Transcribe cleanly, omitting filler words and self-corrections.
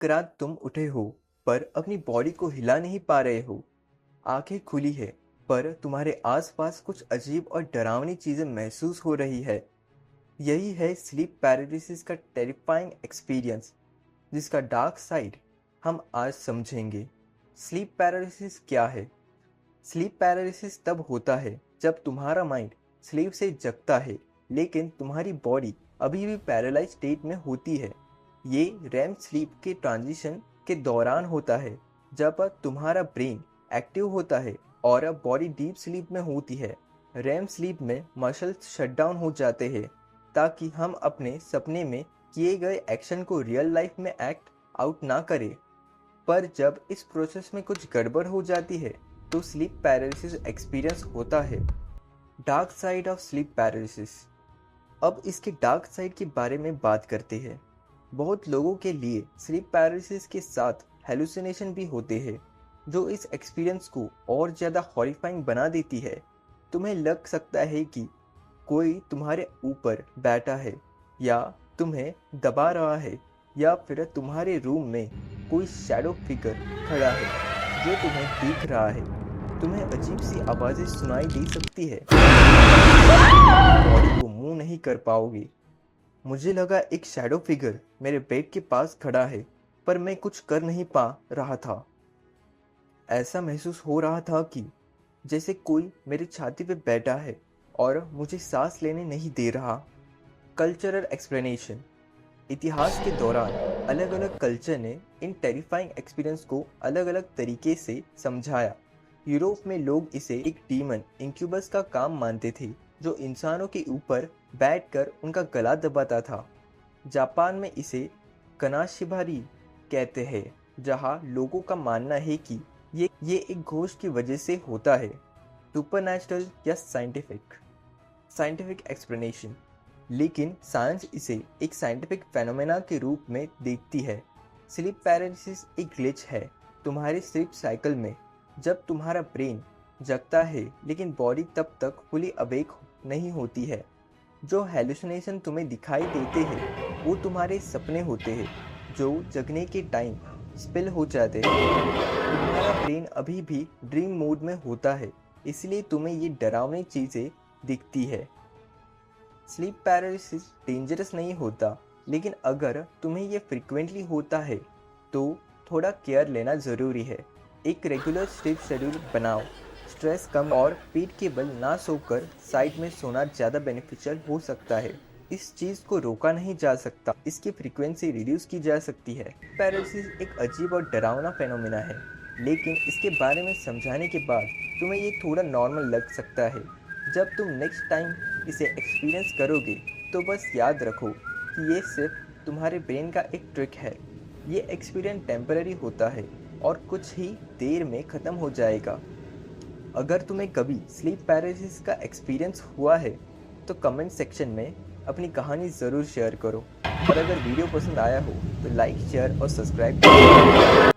रात तुम उठे हो पर अपनी बॉडी को हिला नहीं पा रहे हो। आंखें खुली है पर तुम्हारे आसपास कुछ अजीब और डरावनी चीजें महसूस हो रही है। यही है स्लीप पैरालिसिस का टेरिफाइंग एक्सपीरियंस, जिसका डार्क साइड हम आज समझेंगे। स्लीप पैरालिसिस क्या है? स्लीप पैरालिसिस तब होता है जब तुम्हारा माइंड स्लीप से जगता है लेकिन तुम्हारी बॉडी अभी भी पैरालाइज स्टेट में होती है। ये रैम स्लीप के ट्रांजिशन के दौरान होता है, जब तुम्हारा ब्रेन एक्टिव होता है और बॉडी डीप स्लीप में होती है। रैम स्लीप में मसल्स शटडाउन हो जाते हैं ताकि हम अपने सपने में किए गए एक्शन को रियल लाइफ में एक्ट आउट ना करें। पर जब इस प्रोसेस में कुछ गड़बड़ हो जाती है तो स्लीप पैरालिसिस एक्सपीरियंस होता है। Dark side of sleep paralysis. अब इसके डार्क साइड के बारे में बात करते हैं। बहुत लोगों के लिए स्लीप पैरालिसिस के साथ हेलुसिनेशन भी होते हैं, जो इस एक्सपीरियंस को और ज़्यादा हॉरिफाइंग बना देती है। तुम्हें लग सकता है कि कोई तुम्हारे ऊपर बैठा है या तुम्हें दबा रहा है, या फिर तुम्हारे रूम में कोई शैडो फिगर खड़ा है जो तुम्हें देख रहा है। तुम्हें अजीब सी आवाज़ें सुनाई दे सकती है, बॉडी को मूव नहीं कर पाओगे। मुझे लगा एक शैडो फिगर मेरे बेड के पास खड़ा है पर मैं कुछ कर नहीं पा रहा था। ऐसा महसूस हो रहा था कि जैसे कोई मेरी छाती पे बैठा है और मुझे सांस लेने नहीं दे रहा। Cultural explanation. इतिहास के दौरान अलग अलग कल्चर ने इन टेरिफाइंग एक्सपीरियंस को अलग अलग तरीके से समझाया। यूरोप में लोग इसे एक डीमन इंक्यूबस का काम मानते थे, जो इंसानों के ऊपर बैठकर उनका गला दबाता था। जापान में इसे कनाशिबारी कहते हैं, जहां लोगों का मानना है कि ये एक घोस्ट की वजह से होता है। सुपरनैचुरल या साइंटिफिक एक्सप्लेनेशन। लेकिन साइंस इसे एक साइंटिफिक फेनोमेना के रूप में देखती है। स्लीप पैरालिसिस एक ग्लिच है तुम्हारे स्लीप साइकिल में, जब तुम्हारा ब्रेन जगता है लेकिन बॉडी तब तक फुली अवेक नहीं होती है। जो हेलुसिनेशन तुम्हें दिखाई देते हैं वो तुम्हारे सपने होते हैं, जो जगने के टाइम स्पिल हो जाते हैं। तुम्हारा ब्रेन अभी भी ड्रीम मोड में होता है, इसलिए तुम्हें ये डरावनी चीज़ें दिखती है। स्लीप पैरालिसिस डेंजरस नहीं होता, लेकिन अगर तुम्हें ये फ्रिक्वेंटली होता है तो थोड़ा केयर लेना ज़रूरी है। एक रेगुलर स्लीप शेड्यूल बनाओ। स्ट्रेस कम और पीठ के बल ना सोकर साइड में सोना ज़्यादा बेनिफिशियल हो सकता है। इस चीज़ को रोका नहीं जा सकता, इसकी फ्रीक्वेंसी रिड्यूस की जा सकती है। पैरालिसिस एक अजीब और डरावना फेनोमेना है, लेकिन इसके बारे में समझाने के बाद तुम्हें ये थोड़ा नॉर्मल लग सकता है। जब तुम नेक्स्ट टाइम इसे एक्सपीरियंस करोगे तो बस याद रखो कि ये सिर्फ तुम्हारे ब्रेन का एक ट्रिक है। ये एक्सपीरियंस टेम्पररी होता है और कुछ ही देर में ख़त्म हो जाएगा। अगर तुम्हें कभी स्लीप पैरालिसिस का एक्सपीरियंस हुआ है तो कमेंट सेक्शन में अपनी कहानी ज़रूर शेयर करो। और अगर वीडियो पसंद आया हो तो लाइक, शेयर और सब्सक्राइब करो।